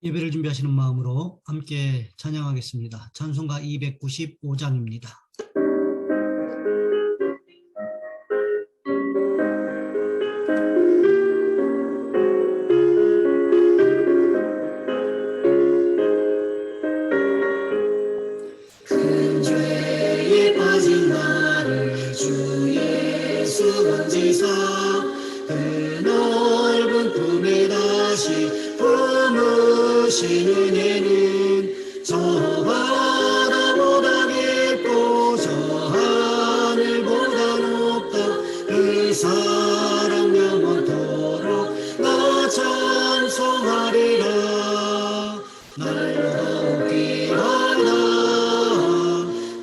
예배를 준비하시는 마음으로 함께 찬양하겠습니다. 찬송가 295장입니다. 큰 죄에 빠진 나를 주 예수 건지사 그 넓은 품에 다시 품으신 은혜는 저 바다보다 깊고 저 하늘보다 높다. 그 사랑 영원토록 나 찬송하리라. 날로 더욱 귀하다.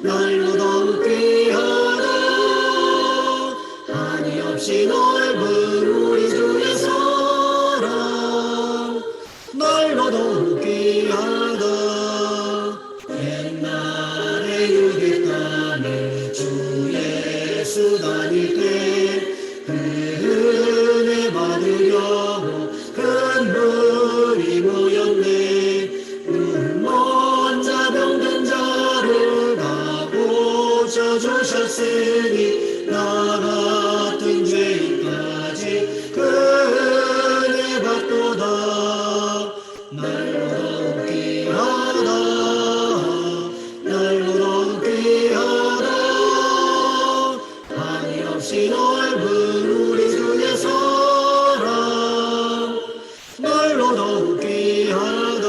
날로 더욱 귀하다. 한이 없이 넓은 우리 주의 사랑. 날로 더욱 귀하다. 옛날에 유대 땅에 주 예수 다닐 때 그 은혜 받으려고 큰 물이 모였네. 눈먼 자 병든 자를 다 고쳐주셨으니 나 같은 죄인까지 그 은혜 받도다. 날로 더욱 귀하다. 날로 더욱 귀하다. 한이 없이 넓은 우리 주의 사랑. 날로 더욱 귀하다.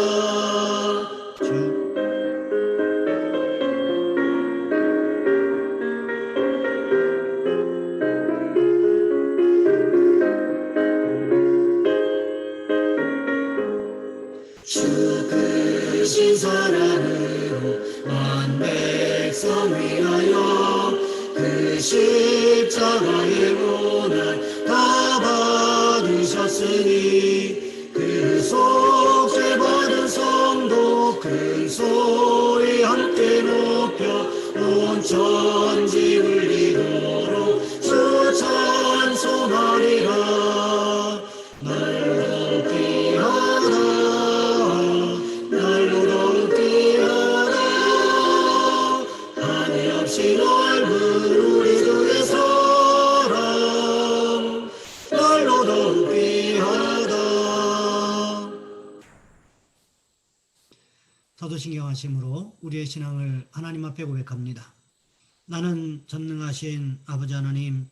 주 크신 사랑으로 만 백성 위하여 그 십자가의 고난 다 받으셨으니 그 속죄 받은 성도 큰 소리 함께 높여 온 천지 울리도록 주 찬송하리라. 날로 더욱 귀하다. 날로 더욱 귀하다. 한이 없이 넓은 우리 주의 사랑. 날로 더욱 귀하다. 사도신경하심으로 우리의 신앙을 하나님 앞에 고백합니다. 나는 전능하신 아버지 하나님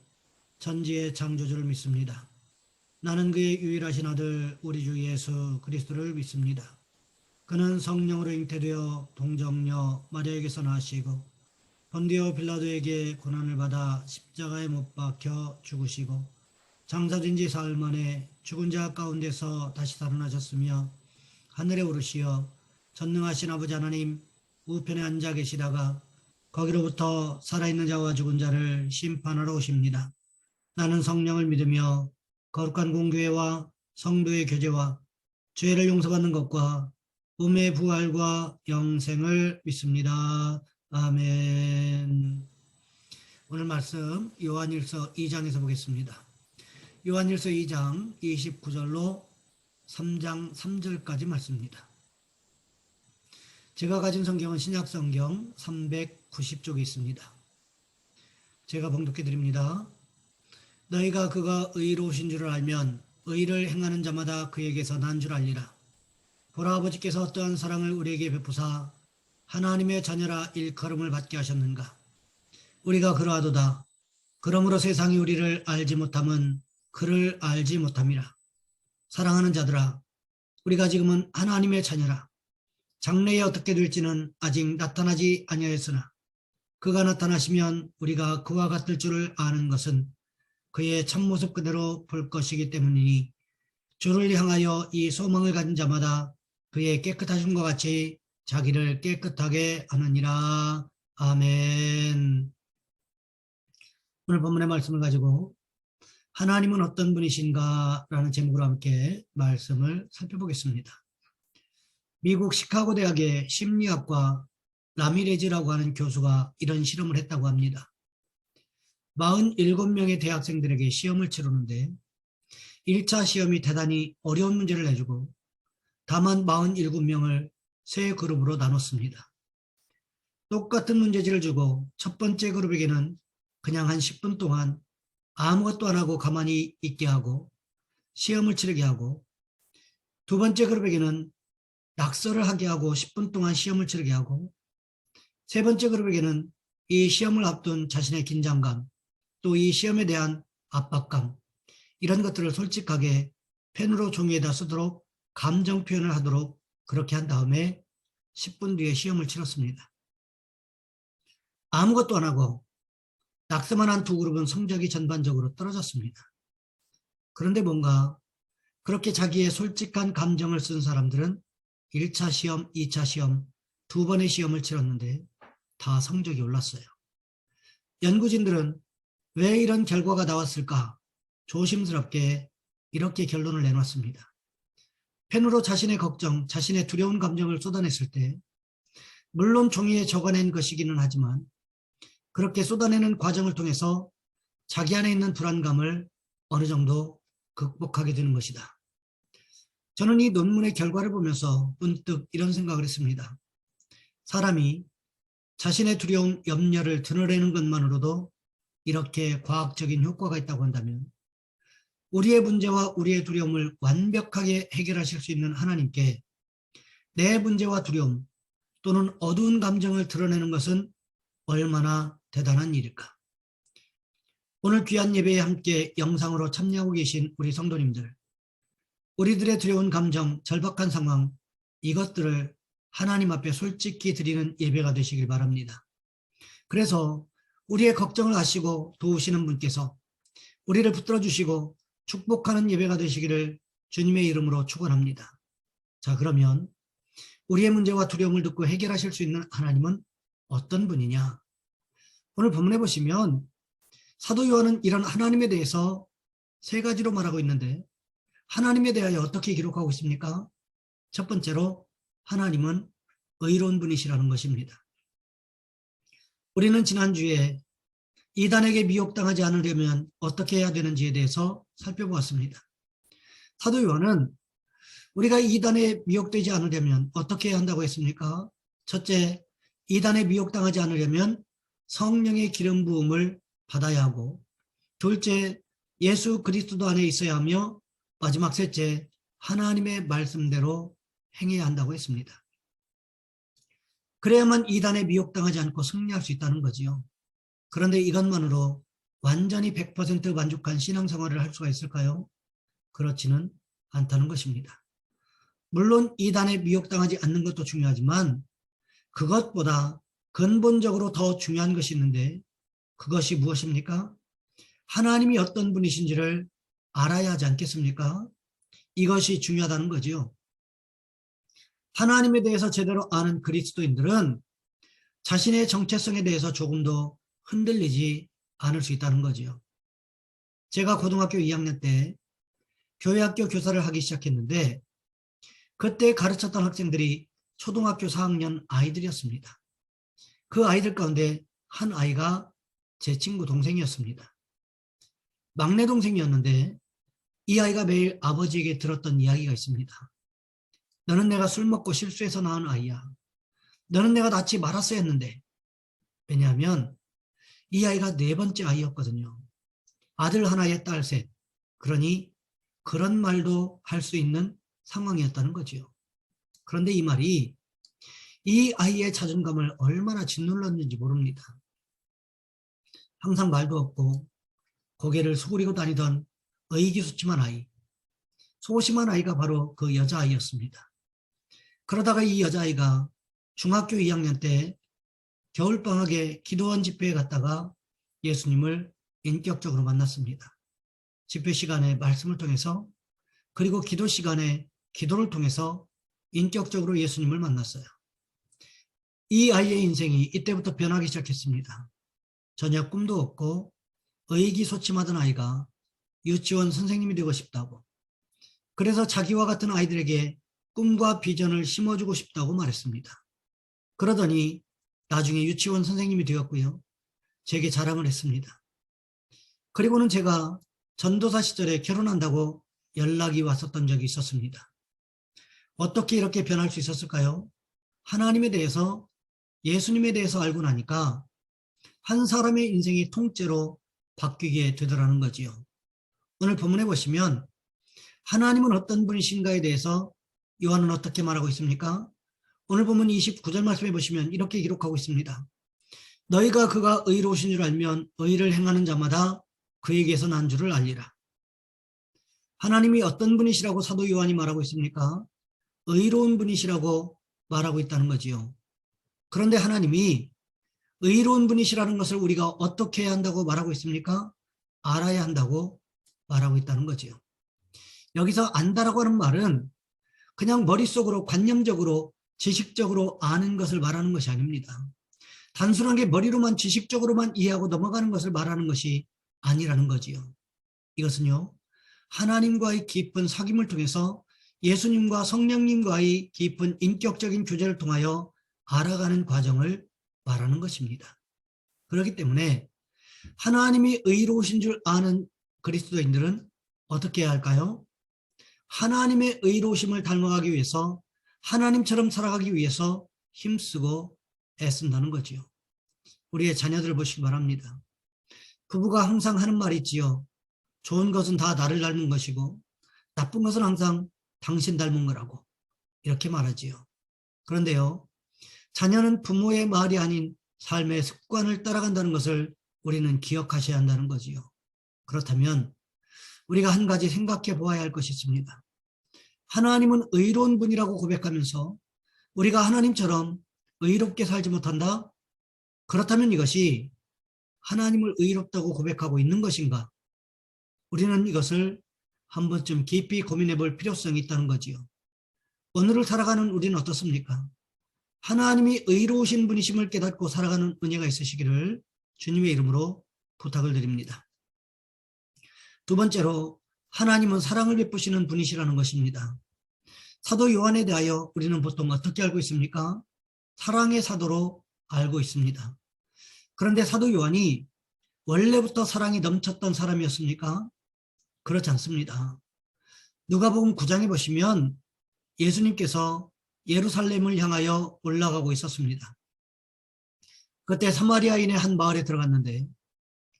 천지의 창조주를 믿습니다. 나는 그의 유일하신 아들 우리 주 예수 그리스도를 믿습니다. 그는 성령으로 잉태되어 동정녀 마리아에게서 나시고 본디오 빌라도에게 고난을 받아 십자가에 못 박혀 죽으시고 장사된 지 사흘 만에 죽은 자 가운데서 다시 살아나셨으며 하늘에 오르시어 전능하신 아버지 하나님 우편에 앉아 계시다가 거기로부터 살아있는 자와 죽은 자를 심판하러 오십니다. 나는 성령을 믿으며 거룩한 공교회와 성도의 교제와 죄를 용서받는 것과 몸의 부활과 영생을 믿습니다. 아멘. 오늘 말씀 요한일서 2장에서 보겠습니다. 요한일서 2장 29절로 3장 3절까지 말씀입니다. 제가 가진 성경은 신약성경 390쪽에 있습니다. 제가 봉독해 드립니다. 너희가 그가 의로우신 줄을 알면 의를 행하는 자마다 그에게서 난 줄 알리라. 보라, 아버지께서 어떠한 사랑을 우리에게 베푸사 하나님의 자녀라 일컬음을 받게 하셨는가. 우리가 그러하도다. 그러므로 세상이 우리를 알지 못함은 그를 알지 못함이라. 사랑하는 자들아, 우리가 지금은 하나님의 자녀라. 장래에 어떻게 될지는 아직 나타나지 아니하였으나 그가 나타나시면 우리가 그와 같을 줄을 아는 것은 그의 참모습 그대로 볼 것이기 때문이니 주를 향하여 이 소망을 가진 자마다 그의 깨끗하심과 같이 자기를 깨끗하게 하느니라. 아멘. 오늘 본문의 말씀을 가지고 하나님은 어떤 분이신가 라는 제목으로 함께 말씀을 살펴보겠습니다. 미국 시카고 대학의 심리학과 라미레즈라고 하는 교수가 이런 실험을 했다고 합니다. 47명의 대학생들에게 시험을 치르는데 1차 시험이 대단히 어려운 문제를 내주고 다만 47명을 세 그룹으로 나눴습니다. 똑같은 문제지를 주고 첫 번째 그룹에게는 그냥 한 10분 동안 아무것도 안 하고 가만히 있게 하고 시험을 치르게 하고, 두 번째 그룹에게는 낙서를 하게 하고 10분 동안 시험을 치르게 하고, 세 번째 그룹에게는 이 시험을 앞둔 자신의 긴장감, 또 이 시험에 대한 압박감, 이런 것들을 솔직하게 펜으로 종이에다 쓰도록 감정 표현을 하도록 그렇게 한 다음에 10분 뒤에 시험을 치렀습니다. 아무것도 안 하고 낙서만 한 두 그룹은 성적이 전반적으로 떨어졌습니다. 그런데 뭔가 그렇게 자기의 솔직한 감정을 쓴 사람들은 1차 시험, 2차 시험, 두 번의 시험을 치렀는데 다 성적이 올랐어요. 연구진들은 왜 이런 결과가 나왔을까? 조심스럽게 이렇게 결론을 내놨습니다. 펜으로 자신의 걱정, 자신의 두려운 감정을 쏟아냈을 때 물론 종이에 적어낸 것이기는 하지만 그렇게 쏟아내는 과정을 통해서 자기 안에 있는 불안감을 어느 정도 극복하게 되는 것이다. 저는 이 논문의 결과를 보면서 문득 이런 생각을 했습니다. 사람이 자신의 두려움, 염려를 드러내는 것만으로도 이렇게 과학적인 효과가 있다고 한다면 우리의 문제와 우리의 두려움을 완벽하게 해결하실 수 있는 하나님께 내 문제와 두려움 또는 어두운 감정을 드러내는 것은 얼마나 대단한 일일까? 오늘 귀한 예배에 함께 영상으로 참여하고 계신 우리 성도님들, 우리들의 두려운 감정, 절박한 상황, 이것들을 하나님 앞에 솔직히 드리는 예배가 되시길 바랍니다. 그래서 우리의 걱정을 아시고 도우시는 분께서 우리를 붙들어 주시고 축복하는 예배가 되시기를 주님의 이름으로 축원합니다. 자, 그러면 우리의 문제와 두려움을 듣고 해결하실 수 있는 하나님은 어떤 분이냐? 오늘 본문에 보시면 사도 요한은 이런 하나님에 대해서 세 가지로 말하고 있는데 하나님에 대하여 어떻게 기록하고 있습니까? 첫 번째로 하나님은 의로운 분이시라는 것입니다. 우리는 지난주에 이단에게 미혹당하지 않으려면 어떻게 해야 되는지에 대해서 살펴보았습니다. 사도 요한은 우리가 이단에 미혹되지 않으려면 어떻게 해야 한다고 했습니까? 첫째, 이단에 미혹당하지 않으려면 성령의 기름 부음을 받아야 하고, 둘째, 예수 그리스도 안에 있어야 하며, 마지막 셋째, 하나님의 말씀대로 행해야 한다고 했습니다. 그래야만 이단에 미혹당하지 않고 승리할 수 있다는 거지요. 그런데 이것만으로 완전히 100% 만족한 신앙생활을 할 수가 있을까요? 그렇지는 않다는 것입니다. 물론 이단에 미혹당하지 않는 것도 중요하지만 그것보다 근본적으로 더 중요한 것이 있는데 그것이 무엇입니까? 하나님이 어떤 분이신지를 알아야 하지 않겠습니까? 이것이 중요하다는 거지요. 하나님에 대해서 제대로 아는 그리스도인들은 자신의 정체성에 대해서 조금도 흔들리지 않을 수 있다는 거지요. 제가 고등학교 2학년 때 교회학교 교사를 하기 시작했는데 그때 가르쳤던 학생들이 초등학교 4학년 아이들이었습니다. 그 아이들 가운데 한 아이가 제 친구 동생이었습니다. 막내 동생이었는데 이 아이가 매일 아버지에게 들었던 이야기가 있습니다. 너는 내가 술 먹고 실수해서 낳은 아이야. 너는 내가 낳지 말았어야 했는데. 왜냐하면 이 아이가 네 번째 아이였거든요. 아들 하나에 딸 셋. 그러니 그런 말도 할 수 있는 상황이었다는 거지요. 그런데 이 말이 이 아이의 자존감을 얼마나 짓눌렀는지 모릅니다. 항상 말도 없고 고개를 숙이고 다니던 의기소침한 아이, 소심한 아이가 바로 그 여자아이였습니다. 그러다가 이 여자아이가 중학교 2학년 때 겨울방학에 기도원 집회에 갔다가 예수님을 인격적으로 만났습니다. 집회 시간에 말씀을 통해서 그리고 기도 시간에 기도를 통해서 인격적으로 예수님을 만났어요. 이 아이의 인생이 이때부터 변하기 시작했습니다. 전혀 꿈도 없고 의기소침하던 아이가 유치원 선생님이 되고 싶다고, 그래서 자기와 같은 아이들에게 꿈과 비전을 심어주고 싶다고 말했습니다. 그러더니 나중에 유치원 선생님이 되었고요. 제게 자랑을 했습니다. 그리고는 제가 전도사 시절에 결혼한다고 연락이 왔었던 적이 있었습니다. 어떻게 이렇게 변할 수 있었을까요? 하나님에 대해서, 예수님에 대해서 알고 나니까 한 사람의 인생이 통째로 바뀌게 되더라는 거지요. 오늘 본문에 보시면 하나님은 어떤 분이신가에 대해서 요한은 어떻게 말하고 있습니까? 오늘 본문 29절 말씀해 보시면 이렇게 기록하고 있습니다. 너희가 그가 의로우신 줄 알면 의를 행하는 자마다 그에게서 난 줄을 알리라. 하나님이 어떤 분이시라고 사도 요한이 말하고 있습니까? 의로운 분이시라고 말하고 있다는 거지요. 그런데 하나님이 의로운 분이시라는 것을 우리가 어떻게 해야 한다고 말하고 있습니까? 알아야 한다고 말하고 있다는 거지요. 여기서 안다라고 하는 말은 그냥 머릿속으로 관념적으로 지식적으로 아는 것을 말하는 것이 아닙니다. 단순하게 머리로만 지식적으로만 이해하고 넘어가는 것을 말하는 것이 아니라는 거지요. 이것은요, 하나님과의 깊은 사귐을 통해서 예수님과 성령님과의 깊은 인격적인 교제를 통하여 알아가는 과정을 말하는 것입니다. 그렇기 때문에 하나님이 의로우신 줄 아는 그리스도인들은 어떻게 해야 할까요? 하나님의 의로우심을 닮아가기 위해서, 하나님처럼 살아가기 위해서 힘쓰고 애쓴다는 거지요. 우리의 자녀들을 보시기 바랍니다. 부부가 항상 하는 말이 있지요. 좋은 것은 다 나를 닮은 것이고 나쁜 것은 항상 당신 닮은 거라고 이렇게 말하지요. 그런데요, 자녀는 부모의 말이 아닌 삶의 습관을 따라간다는 것을 우리는 기억하셔야 한다는 거지요. 그렇다면 우리가 한 가지 생각해 보아야 할 것이 있습니다. 하나님은 의로운 분이라고 고백하면서 우리가 하나님처럼 의롭게 살지 못한다? 그렇다면 이것이 하나님을 의롭다고 고백하고 있는 것인가? 우리는 이것을 한 번쯤 깊이 고민해 볼 필요성이 있다는 거지요. 오늘을 살아가는 우리는 어떻습니까? 하나님이 의로우신 분이심을 깨닫고 살아가는 은혜가 있으시기를 주님의 이름으로 부탁을 드립니다. 두 번째로, 하나님은 사랑을 베푸시는 분이시라는 것입니다. 사도 요한에 대하여 우리는 보통 어떻게 알고 있습니까? 사랑의 사도로 알고 있습니다. 그런데 사도 요한이 원래부터 사랑이 넘쳤던 사람이었습니까? 그렇지 않습니다. 누가복음 9장에 보시면 예수님께서 예루살렘을 향하여 올라가고 있었습니다. 그때 사마리아인의 한 마을에 들어갔는데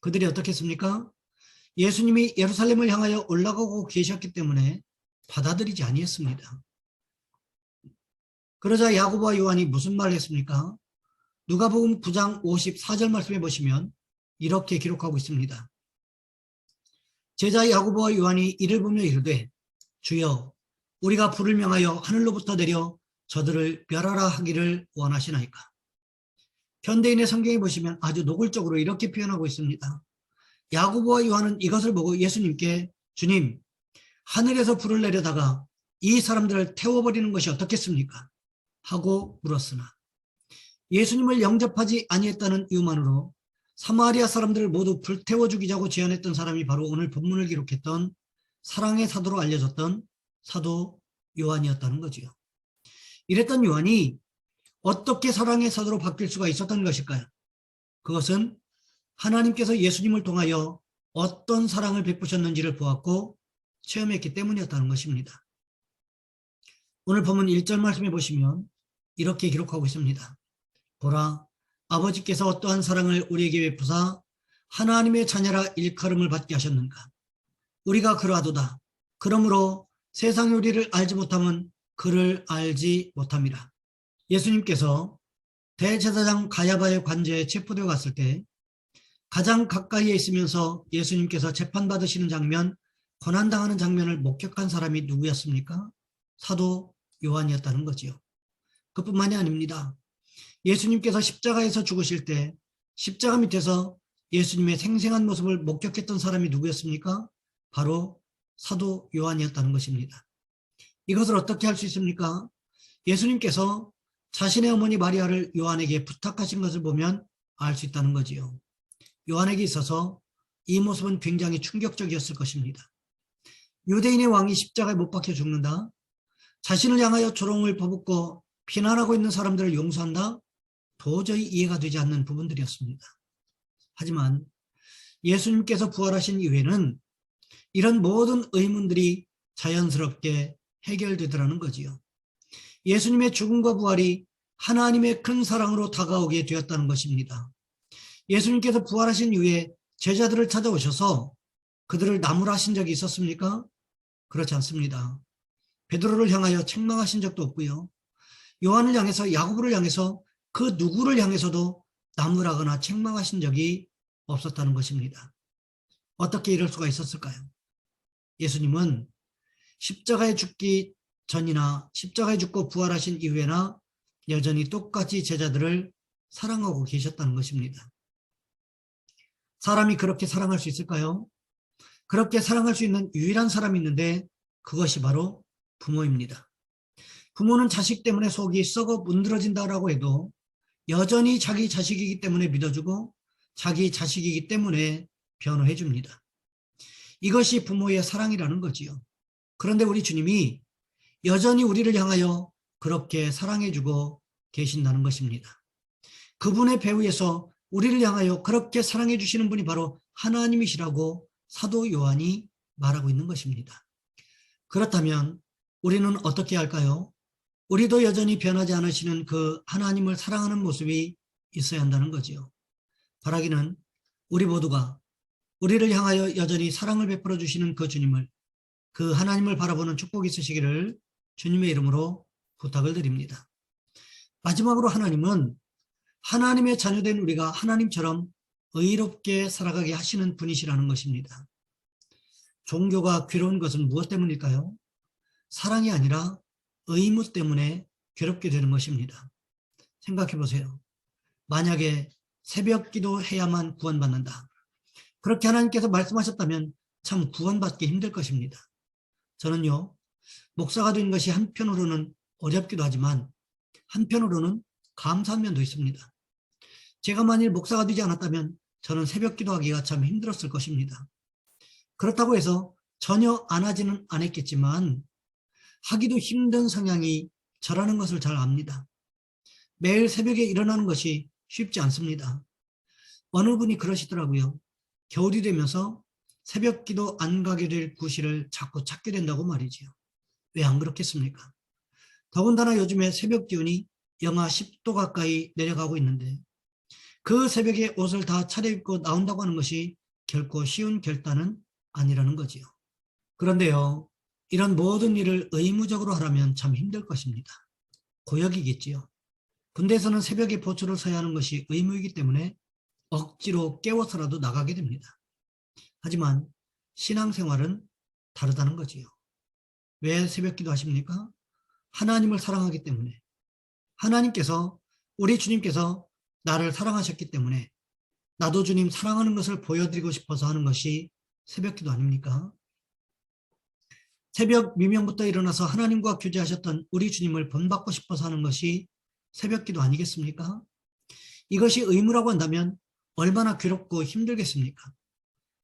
그들이 어떻게 했습니까? 예수님이 예루살렘을 향하여 올라가고 계셨기 때문에 받아들이지 아니했습니다. 그러자 야고보와 요한이 무슨 말을 했습니까? 누가복음 9장 54절 말씀해 보시면 이렇게 기록하고 있습니다. 제자 야고보와 요한이 이를 보며 이르되 주여 우리가 불을 명하여 하늘로부터 내려 저들을 멸하라 하기를 원하시나이까. 현대인의 성경에 보시면 아주 노골적으로 이렇게 표현하고 있습니다. 야고보와 요한은 이것을 보고 예수님께 주님, 하늘에서 불을 내려다가 이 사람들을 태워버리는 것이 어떻겠습니까? 하고 물었으나 예수님을 영접하지 아니했다는 이유만으로 사마리아 사람들을 모두 불태워 죽이자고 제안했던 사람이 바로 오늘 본문을 기록했던 사랑의 사도로 알려졌던 사도 요한이었다는 거지요. 이랬던 요한이 어떻게 사랑의 사도로 바뀔 수가 있었던 것일까요? 그것은 하나님께서 예수님을 통하여 어떤 사랑을 베푸셨는지를 보았고 체험했기 때문이었다는 것입니다. 오늘 본문 1절 말씀해 보시면 이렇게 기록하고 있습니다. 보라, 아버지께서 어떠한 사랑을 우리에게 베푸사 하나님의 자녀라 일컬음을 받게 하셨는가. 우리가 그러하도다. 그러므로 세상이 우리를 알지 못함은 그를 알지 못함이라. 예수님께서 대제사장 가야바의 관저에 체포되어 갔을 때 가장 가까이에 있으면서 예수님께서 재판받으시는 장면, 고난당하는 장면을 목격한 사람이 누구였습니까? 사도 요한이었다는 거지요. 그뿐만이 아닙니다. 예수님께서 십자가에서 죽으실 때 십자가 밑에서 예수님의 생생한 모습을 목격했던 사람이 누구였습니까? 바로 사도 요한이었다는 것입니다. 이것을 어떻게 할 수 있습니까? 예수님께서 자신의 어머니 마리아를 요한에게 부탁하신 것을 보면 알 수 있다는 거지요. 요한에게 있어서 이 모습은 굉장히 충격적이었을 것입니다. 유대인의 왕이 십자가에 못 박혀 죽는다? 자신을 향하여 조롱을 퍼붓고 비난하고 있는 사람들을 용서한다? 도저히 이해가 되지 않는 부분들이었습니다. 하지만 예수님께서 부활하신 이후에는 이런 모든 의문들이 자연스럽게 해결되더라는 거지요. 예수님의 죽음과 부활이 하나님의 큰 사랑으로 다가오게 되었다는 것입니다. 예수님께서 부활하신 이후에 제자들을 찾아오셔서 그들을 나무라 하신 적이 있었습니까? 그렇지 않습니다. 베드로를 향하여 책망하신 적도 없고요. 요한을 향해서, 야고보를 향해서, 그 누구를 향해서도 나무라거나 책망하신 적이 없었다는 것입니다. 어떻게 이럴 수가 있었을까요? 예수님은 십자가에 죽기 전이나 십자가에 죽고 부활하신 이후에나 여전히 똑같이 제자들을 사랑하고 계셨다는 것입니다. 사람이 그렇게 사랑할 수 있을까요? 그렇게 사랑할 수 있는 유일한 사람이 있는데 그것이 바로 부모입니다. 부모는 자식 때문에 속이 썩어 문드러진다라고 해도 여전히 자기 자식이기 때문에 믿어주고 자기 자식이기 때문에 변호해 줍니다. 이것이 부모의 사랑이라는 거지요. 그런데 우리 주님이 여전히 우리를 향하여 그렇게 사랑해주고 계신다는 것입니다. 그분의 배후에서 우리를 향하여 그렇게 사랑해 주시는 분이 바로 하나님이시라고 사도 요한이 말하고 있는 것입니다. 그렇다면 우리는 어떻게 할까요? 우리도 여전히 변하지 않으시는 그 하나님을 사랑하는 모습이 있어야 한다는 거지요. 바라기는 우리 모두가 우리를 향하여 여전히 사랑을 베풀어 주시는 그 주님을, 그 하나님을 바라보는 축복이 있으시기를 주님의 이름으로 부탁을 드립니다. 마지막으로 하나님은 하나님의 자녀된 우리가 하나님처럼 의롭게 살아가게 하시는 분이시라는 것입니다. 종교가 괴로운 것은 무엇 때문일까요? 사랑이 아니라 의무 때문에 괴롭게 되는 것입니다. 생각해 보세요. 만약에 새벽 기도해야만 구원받는다. 그렇게 하나님께서 말씀하셨다면 참 구원받기 힘들 것입니다. 저는요, 목사가 된 것이 한편으로는 어렵기도 하지만 한편으로는 감사한 면도 있습니다. 제가 만일 목사가 되지 않았다면 저는 새벽 기도하기가 참 힘들었을 것입니다. 그렇다고 해서 전혀 안 하지는 않았겠지만 하기도 힘든 성향이 저라는 것을 잘 압니다. 매일 새벽에 일어나는 것이 쉽지 않습니다. 어느 분이 그러시더라고요. 겨울이 되면서 새벽 기도 안 가게 될 구실을 자꾸 찾게 된다고 말이지요. 왜 안 그렇겠습니까? 더군다나 요즘에 새벽 기온이 영하 10도 가까이 내려가고 있는데 그 새벽에 옷을 다 차려입고 나온다고 하는 것이 결코 쉬운 결단은 아니라는 거지요. 그런데요, 이런 모든 일을 의무적으로 하라면 참 힘들 것입니다. 고역이겠지요. 군대에서는 새벽에 보초를 서야 하는 것이 의무이기 때문에 억지로 깨워서라도 나가게 됩니다. 하지만 신앙생활은 다르다는 거지요. 왜 새벽 기도 하십니까? 하나님을 사랑하기 때문에. 하나님께서, 우리 주님께서 나를 사랑하셨기 때문에 나도 주님 사랑하는 것을 보여드리고 싶어서 하는 것이 새벽 기도 아닙니까? 새벽 미명부터 일어나서 하나님과 교제하셨던 우리 주님을 본받고 싶어서 하는 것이 새벽 기도 아니겠습니까? 이것이 의무라고 한다면 얼마나 괴롭고 힘들겠습니까?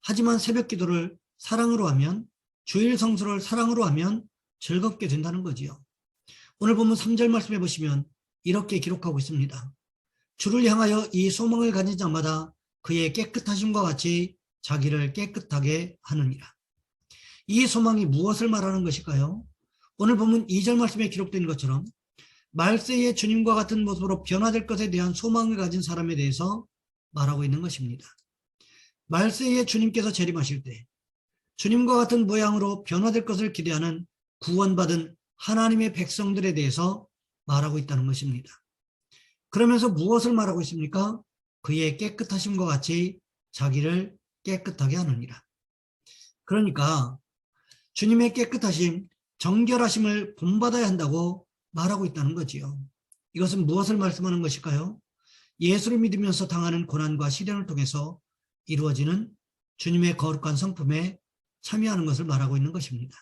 하지만 새벽 기도를 사랑으로 하면, 주일 성수를 사랑으로 하면 즐겁게 된다는 거지요. 오늘 본문 3절 말씀해 보시면 이렇게 기록하고 있습니다. 주를 향하여 이 소망을 가진 자마다 그의 깨끗하심과 같이 자기를 깨끗하게 하느니라. 이 소망이 무엇을 말하는 것일까요? 오늘 본문 2절 말씀에 기록된 것처럼 말세의 주님과 같은 모습으로 변화될 것에 대한 소망을 가진 사람에 대해서 말하고 있는 것입니다. 말세의 주님께서 재림하실 때 주님과 같은 모양으로 변화될 것을 기대하는 구원받은 하나님의 백성들에 대해서 말하고 있다는 것입니다. 그러면서 무엇을 말하고 있습니까? 그의 깨끗하심과 같이 자기를 깨끗하게 하느니라. 그러니까 주님의 깨끗하심, 정결하심을 본받아야 한다고 말하고 있다는 거지요. 이것은 무엇을 말씀하는 것일까요? 예수를 믿으면서 당하는 고난과 시련을 통해서 이루어지는 주님의 거룩한 성품에 참여하는 것을 말하고 있는 것입니다.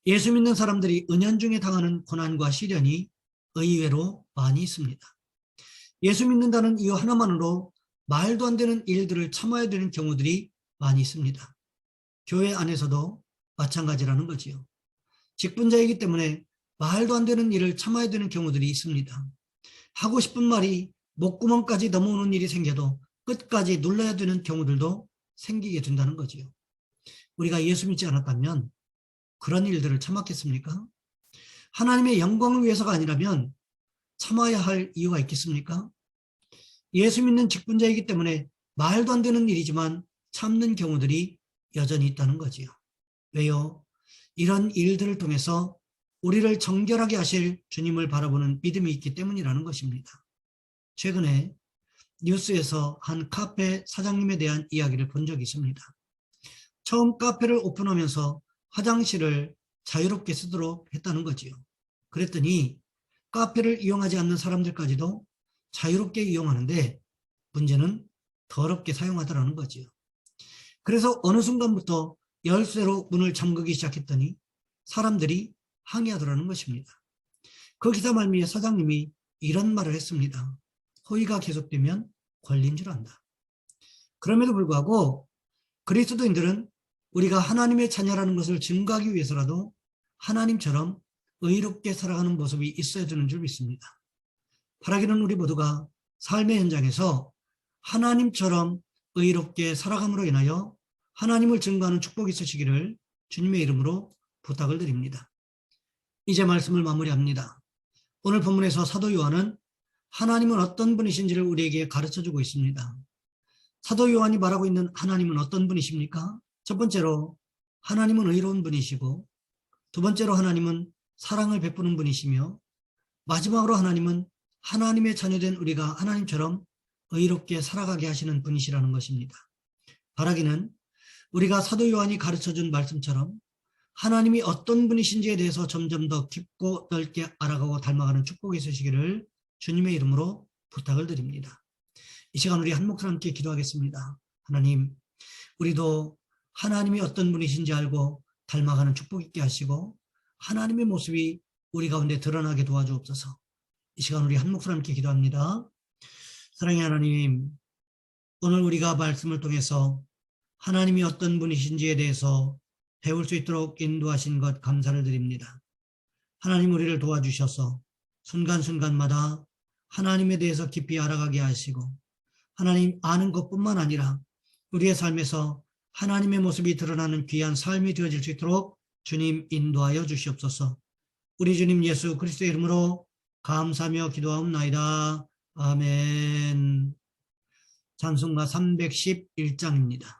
예수 믿는 사람들이 은연중에 당하는 고난과 시련이 의외로 많이 있습니다. 예수 믿는다는 이유 하나만으로 말도 안 되는 일들을 참아야 되는 경우들이 많이 있습니다. 교회 안에서도 마찬가지라는 거지요. 직분자이기 때문에 말도 안 되는 일을 참아야 되는 경우들이 있습니다. 하고 싶은 말이 목구멍까지 넘어오는 일이 생겨도 끝까지 눌러야 되는 경우들도 생기게 된다는 거지요. 우리가 예수 믿지 않았다면 그런 일들을 참았겠습니까? 하나님의 영광을 위해서가 아니라면 참아야 할 이유가 있겠습니까? 예수 믿는 직분자이기 때문에 말도 안 되는 일이지만 참는 경우들이 여전히 있다는 거지요. 왜요? 이런 일들을 통해서 우리를 정결하게 하실 주님을 바라보는 믿음이 있기 때문이라는 것입니다. 최근에 뉴스에서 한 카페 사장님에 대한 이야기를 본 적이 있습니다. 처음 카페를 오픈하면서 화장실을 자유롭게 쓰도록 했다는 거지요. 그랬더니 카페를 이용하지 않는 사람들까지도 자유롭게 이용하는데 문제는 더럽게 사용하더라는 거지요. 그래서 어느 순간부터 열쇠로 문을 잠그기 시작했더니 사람들이 항의하더라는 것입니다. 그 기사 말미에 사장님이 이런 말을 했습니다. 호의가 계속되면 권리인 줄 안다. 그럼에도 불구하고 그리스도인들은 우리가 하나님의 자녀라는 것을 증거하기 위해서라도 하나님처럼 의롭게 살아가는 모습이 있어야 되는 줄 믿습니다. 바라기는 우리 모두가 삶의 현장에서 하나님처럼 의롭게 살아감으로 인하여 하나님을 증거하는 축복이 있으시기를 주님의 이름으로 부탁을 드립니다. 이제 말씀을 마무리합니다. 오늘 본문에서 사도 요한은 하나님은 어떤 분이신지를 우리에게 가르쳐주고 있습니다. 사도 요한이 말하고 있는 하나님은 어떤 분이십니까? 첫 번째로 하나님은 의로운 분이시고, 두 번째로 하나님은 사랑을 베푸는 분이시며, 마지막으로 하나님은 하나님의 자녀된 우리가 하나님처럼 의롭게 살아가게 하시는 분이시라는 것입니다. 바라기는 우리가 사도 요한이 가르쳐준 말씀처럼 하나님이 어떤 분이신지에 대해서 점점 더 깊고 넓게 알아가고 닮아가는 축복이 있으시기를 주님의 이름으로 부탁을 드립니다. 이 시간 우리 한 목소리 함께 기도하겠습니다. 하나님, 우리도 하나님이 어떤 분이신지 알고 닮아가는 축복 있게 하시고 하나님의 모습이 우리 가운데 드러나게 도와주옵소서. 이 시간 우리 한 목소리 함께 기도합니다. 사랑의 하나님, 오늘 우리가 말씀을 통해서 하나님이 어떤 분이신지에 대해서 배울 수 있도록 인도하신 것 감사를 드립니다. 하나님 우리를 도와주셔서 순간순간마다 하나님에 대해서 깊이 알아가게 하시고 하나님 아는 것뿐만 아니라 우리의 삶에서 하나님의 모습이 드러나는 귀한 삶이 되어질 수 있도록 주님 인도하여 주시옵소서. 우리 주님 예수 그리스도의 이름으로 감사하며 기도하옵나이다. 아멘. 찬송가 311장입니다.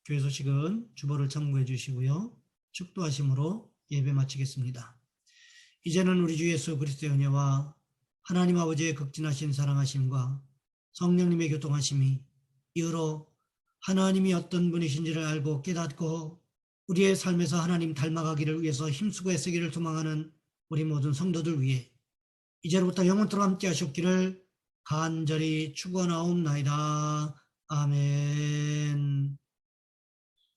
교회 소식은 주보를 참고해 주시고요. 축도하심으로 예배 마치겠습니다. 이제는 우리 주 예수 그리스도의 은혜와 하나님 아버지의 극진하신 사랑하심과 성령님의 교통하심이 이후로 하나님이 어떤 분이신지를 알고 깨닫고 우리의 삶에서 하나님 닮아가기를 위해서 힘쓰고 애쓰기를 소망하는 우리 모든 성도들 위해 이제로부터 영원토록 함께 하셨기를 간절히 축원하옵나이다. 아멘.